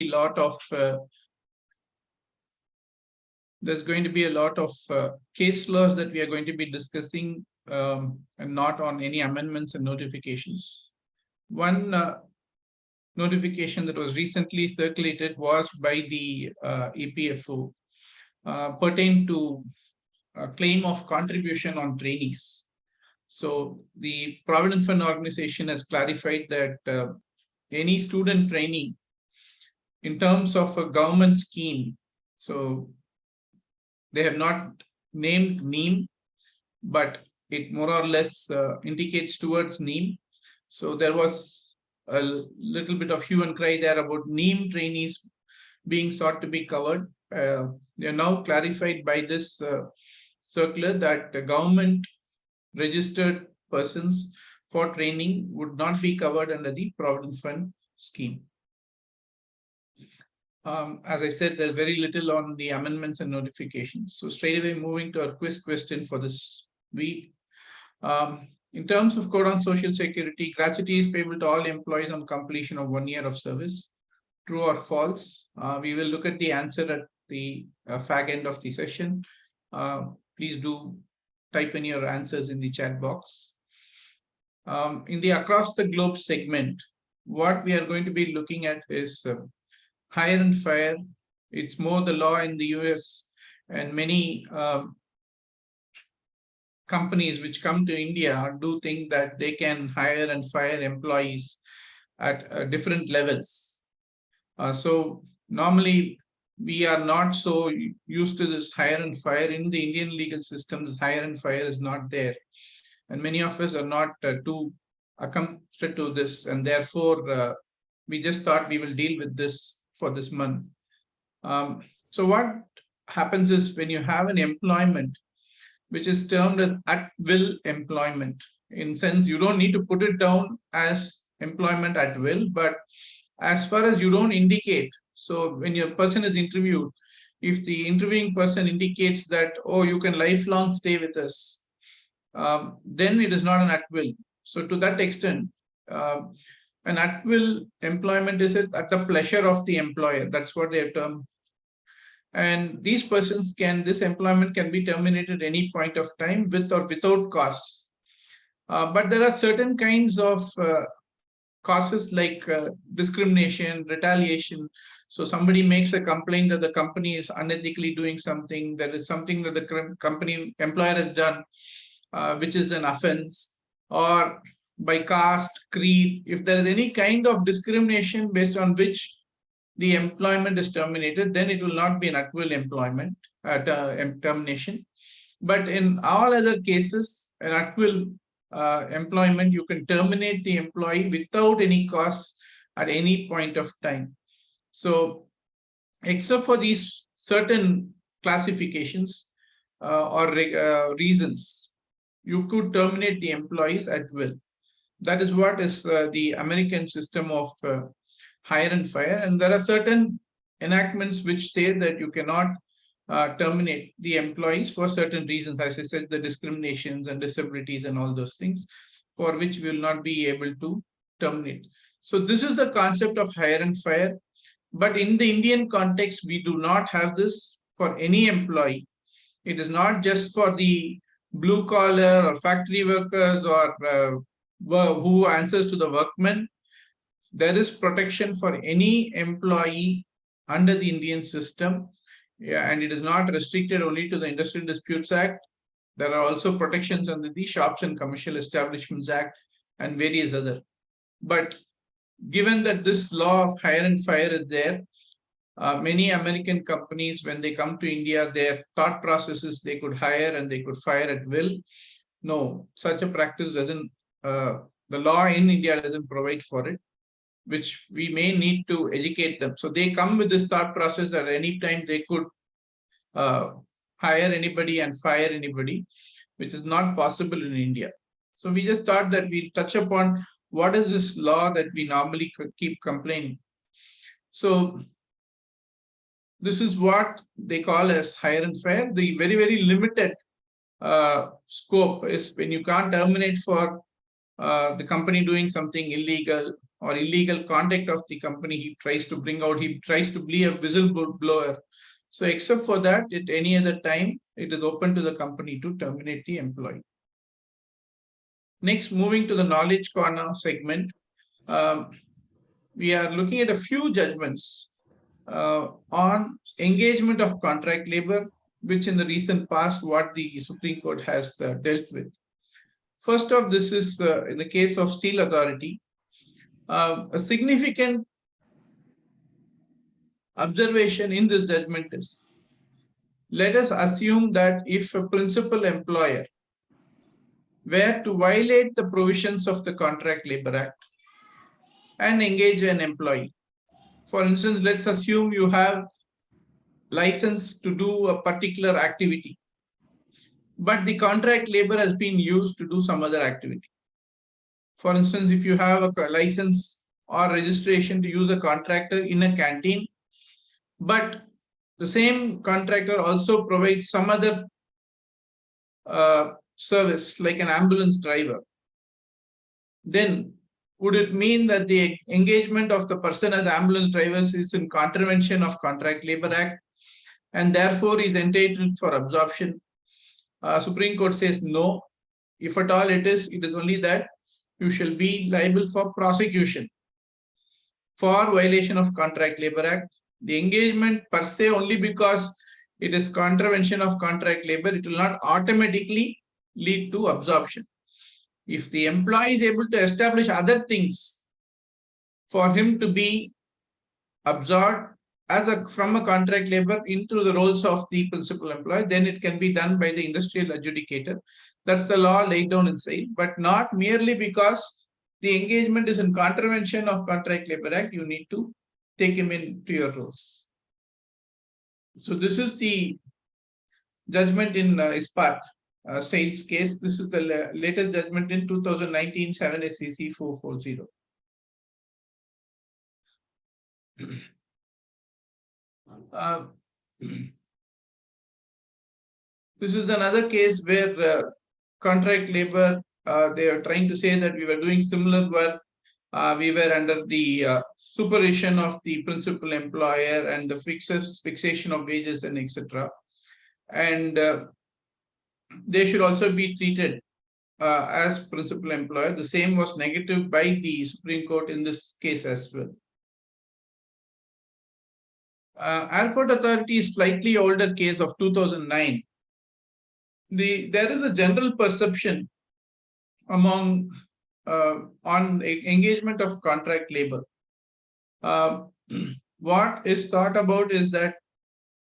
lot of case laws that we are going to be discussing, and not on any amendments and notifications. One notification that was recently circulated was by the EPFO pertaining to a claim of contribution on trainees. So the Provident Fund organization has clarified that any student trainee in terms of a government scheme, so they have not named NEEM, but it more or less indicates towards NEEM. So there was a little bit of hue and cry there about NEEM trainees being sought to be covered. They are now clarified by this circular that the government registered persons for training would not be covered under the Provident Fund scheme. As I said, there's very little on the amendments and notifications. So straight away moving to our quiz question for this week. In terms of Code on Social Security, gratuity is payable to all employees on completion of 1 year of service. True or false? We will look at the answer at the fag end of the session. Please do type in your answers in the chat box. In the across the globe segment, what we are going to be looking at is hire and fire. It's more the law in the US, and many companies which come to India do think that they can hire and fire employees at different levels. So normally we are not so used to this hire and fire. In the Indian legal system, this hire and fire is not there. And many of us are not too accustomed to this. And therefore, we just thought we will deal with this for this month. So what happens is when you have an employment, which is termed as at-will employment, in sense, you don't need to put it down as employment at will, but as far as you don't indicate. So when your person is interviewed, if the interviewing person indicates that, oh, you can lifelong stay with us, then it is not an at-will. So to that extent, an at-will employment is at the pleasure of the employer. That's what they have termed. And these persons this employment can be terminated at any point of time with or without cause. But there are certain kinds of causes like discrimination, retaliation. So somebody makes a complaint that the company is unethically doing something, that is something that the company employer has done, which is an offense, or by caste, creed. If there is any kind of discrimination based on which the employment is terminated, then it will not be an at-will employment termination. But in all other cases, an at-will employment, you can terminate the employee without any cause at any point of time. So except for these certain classifications or reasons, you could terminate the employees at will. That is what is the American system of hire and fire. And there are certain enactments which say that you cannot terminate the employees for certain reasons. As I said, the discriminations and disabilities and all those things for which we will not be able to terminate. So this is the concept of hire and fire. But in the Indian context, we do not have this for any employee. It is not just for the blue collar or factory workers or who answers to the workmen. There is protection for any employee under the Indian system. Yeah, and it is not restricted only to the Industrial Disputes Act. There are also protections under the Shops and Commercial Establishments Act and various other. But given that this law of hire and fire is there, many American companies, when they come to India, their thought process is they could hire and they could fire at will. No, such a practice doesn't, the law in India doesn't provide for it, which we may need to educate them. So they come with this thought process that at any time they could hire anybody and fire anybody, which is not possible in India. So we just thought that we'll touch upon what is this law that we normally keep complaining. So this is what they call as hire and fire. The very, very limited scope is when you can't terminate for the company doing something illegal or illegal conduct of the company he tries to bring out. He tries to be a whistleblower. So except for that, at any other time, it is open to the company to terminate the employee. Next, moving to the knowledge corner segment, we are looking at a few judgments on engagement of contract labor, which in the recent past, what the Supreme Court has dealt with. First of this is in the case of Steel Authority, a significant observation in this judgment is, let us assume that if a principal employer were to violate the provisions of the Contract Labor Act and engage an employee, for instance, let's assume you have license to do a particular activity, but the contract labor has been used to do some other activity. For instance, if you have a license or registration to use a contractor in a canteen, but the same contractor also provides some other service like an ambulance driver, then would it mean that the engagement of the person as ambulance drivers is in contravention of Contract Labor Act and therefore is entitled for absorption? Supreme Court says no. If at all it is only that you shall be liable for prosecution for violation of Contract Labor Act. The engagement per se, only because it is contravention of contract labor, it will not automatically lead to absorption. If the employee is able to establish other things for him to be absorbed from a contract labor into the roles of the principal employee, then it can be done by the industrial adjudicator. That's the law laid down inside, but not merely because the engagement is in contravention of Contract Labor Act, you need to take him into your roles. So this is the judgment in ISPAT sales case. This is the latest judgment in 2019 7 SEC 440. This is another case where contract labor, they are trying to say that we were doing similar work. We were under the supervision of the principal employer and the fixation of wages and etc. And they should also be treated as principal employer. The same was negative by the Supreme Court in this case as well. Airport Authority is slightly older case of 2009. There is a general perception among on engagement of contract labor. What is thought about is that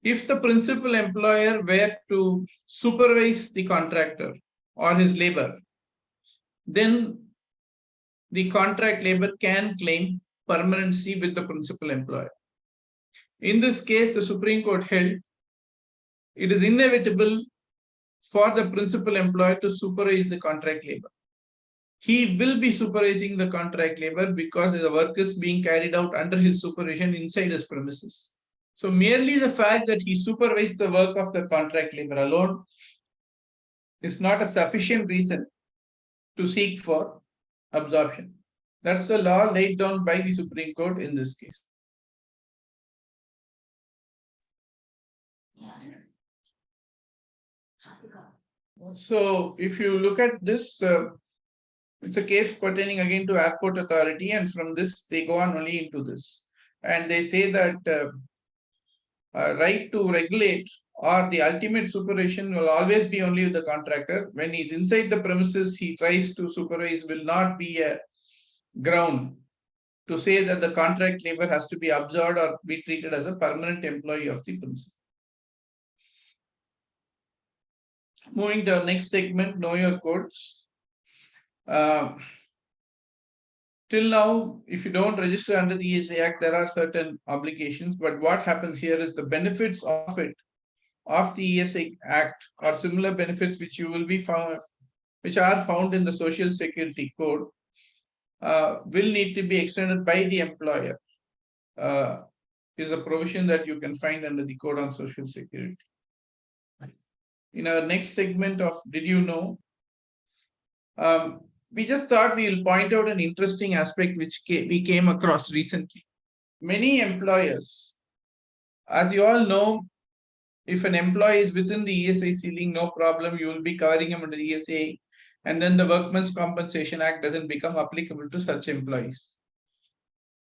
if the principal employer were to supervise the contractor or his labor, then the contract labor can claim permanency with the principal employer. In this case, the Supreme Court held it is inevitable for the principal employer to supervise the contract labor. He will be supervising the contract labor because the work is being carried out under his supervision inside his premises. So merely the fact that he supervised the work of the contract labor alone is not a sufficient reason to seek for absorption. That's the law laid down by the Supreme Court in this case. So if you look at this, it's a case pertaining again to Airport Authority, and from this they go on only into this. And they say that right to regulate or the ultimate supervision will always be only with the contractor. When he's inside the premises, he tries to supervise will not be a ground to say that the contract labor has to be absorbed or be treated as a permanent employee of the principal. Moving to our next segment, know your codes. Till now, if you don't register under the ESA Act, there are certain obligations, but what happens here is the benefits of it, of the ESA Act, or similar benefits which you will be found, which are found in the Social Security Code, will need to be extended by the employer. Is a provision that you can find under the Code on Social Security. In our next segment of Did You Know? we just thought we will point out an interesting aspect which we came across recently. Many employers, as you all know, if an employee is within the ESI ceiling, no problem, you will be covering him under the ESI, and then the Workmen's Compensation Act doesn't become applicable to such employees.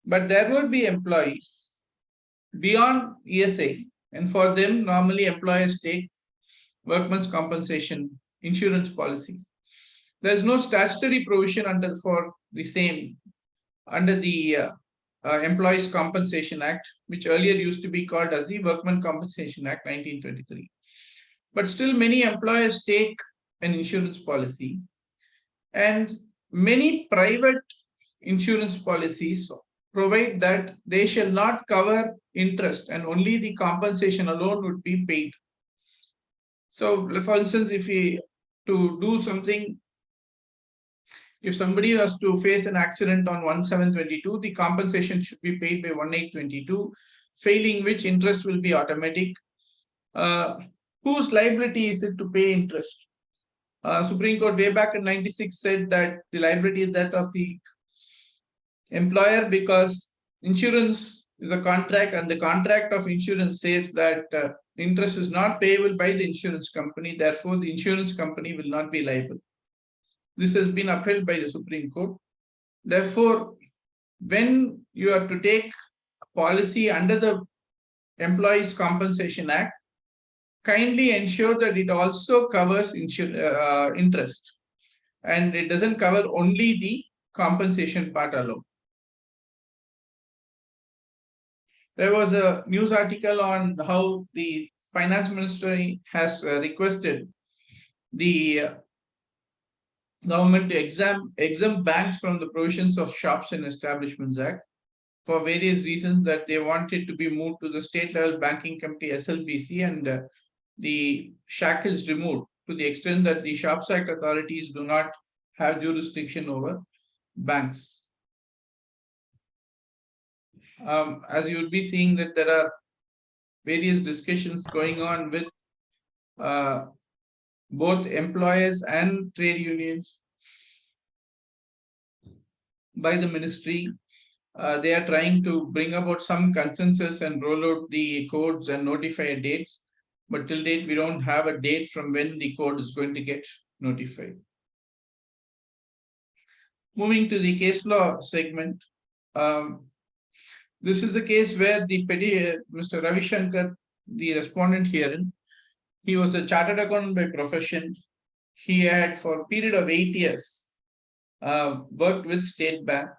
But there will be employees beyond ESI, and for them, normally employers take workmen's compensation insurance policies. There is no statutory provision for the same under the Employees Compensation Act, which earlier used to be called as the Workmen's Compensation Act 1923. But still, many employers take an insurance policy, and many private insurance policies provide that they shall not cover interest and only the compensation alone would be paid. So, for instance, if we to do something, if somebody has to face an accident on 1/7/22, the compensation should be paid by 1/8/22, failing which interest will be automatic. Whose liability is it to pay interest? Supreme Court way back in 96 said that the liability is that of the employer because insurance is a contract and the contract of insurance says that interest is not payable by the insurance company. Therefore, the insurance company will not be liable. This has been upheld by the Supreme Court. Therefore, when you are to take a policy under the Employees Compensation Act, kindly ensure that it also covers interest and it doesn't cover only the compensation part alone. There was a news article on how the finance ministry has requested the government to exempt banks from the provisions of Shops and Establishments Act for various reasons, that they want it to be moved to the state level banking committee SLBC and the shackles removed to the extent that the Shops Act authorities do not have jurisdiction over banks. As you will be seeing that there are various discussions going on with both employers and trade unions by the ministry. They are trying to bring about some consensus and roll out the codes and notify dates. But till date, we don't have a date from when the code is going to get notified. Moving to the case law segment. This is a case where the Mr. Ravi Shankar, the respondent herein, he was a chartered accountant by profession. He had for a period of 8 years worked with State Bank.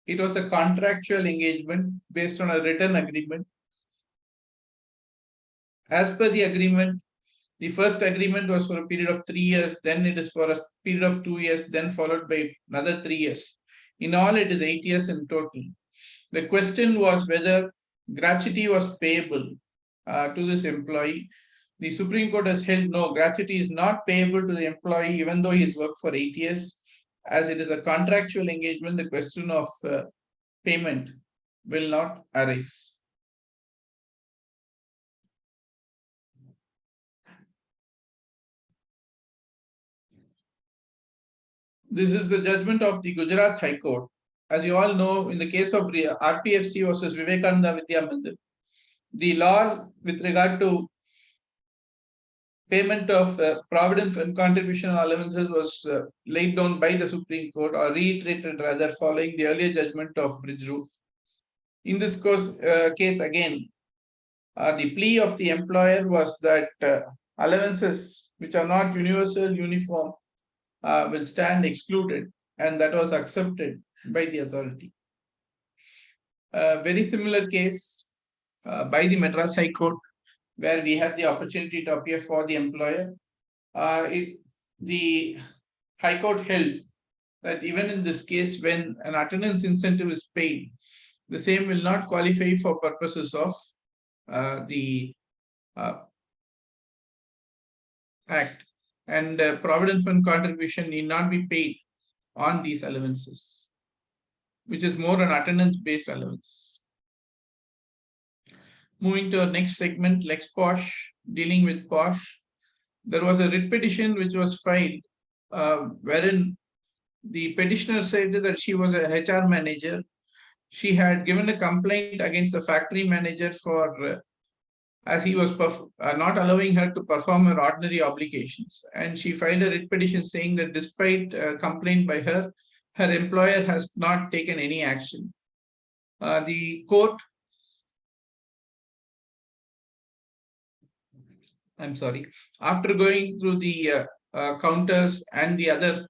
It was a contractual engagement based on a written agreement. As per the agreement, the first agreement was for a period of 3 years, then it is for a period of 2 years, then followed by another 3 years. In all, it is 8 years in total. The question was whether gratuity was payable to this employee. The Supreme Court has held no, gratuity is not payable to the employee even though he has worked for 8 years. As it is a contractual engagement, the question of payment will not arise. This is the judgment of the Gujarat High Court. As you all know, in the case of RPFC versus Vivekananda Vidya Mandir, the law with regard to payment of provident fund contribution allowances was laid down by the Supreme Court, or reiterated rather, following the earlier judgment of Bridge Roof. In this case again, the plea of the employer was that allowances which are not universal, uniform, will stand excluded, and that was accepted by the authority. A very similar case by the Madras High Court, where we had the opportunity to appear for the employer. The High Court held that even in this case, when an attendance incentive is paid, the same will not qualify for purposes of the Act, and provident fund contribution need not be paid on these allowances, which is more an attendance-based allowance. Moving to our next segment, Lex Posh, dealing with Posh. There was a writ petition which was filed, wherein the petitioner said that she was a HR manager. She had given a complaint against the factory manager for as he was not allowing her to perform her ordinary obligations. And she filed a writ petition saying that despite a complaint by her, her employer has not taken any action. The court, I'm sorry, after going through the counters and the other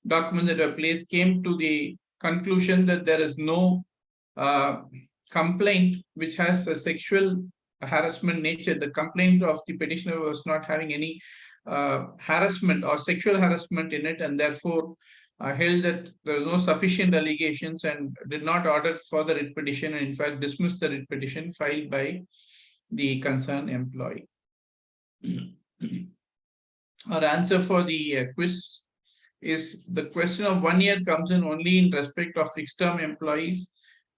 documents that were placed, came to the conclusion that there is no complaint which has a sexual harassment nature. The complaint of the petitioner was not having any harassment or sexual harassment in it, and therefore held that there was no sufficient allegations and did not order for the writ petition, and in fact dismissed the writ petition filed by the concerned employee. Our answer for the quiz is the question of 1 year comes in only in respect of fixed term employees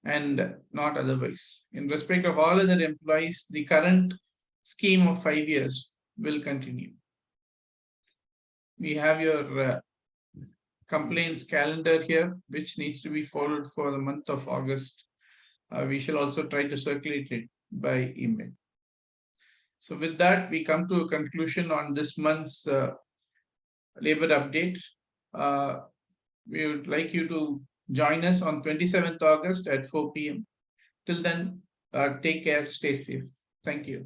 and not otherwise. In respect of all other employees, the current scheme of 5 years will continue. We have your complaints calendar here, which needs to be followed for the month of August. We shall also try to circulate it by email. So with that, we come to a conclusion on this month's labor update. We would like you to join us on 27th August at 4 p.m. Till then, take care, stay safe. Thank you.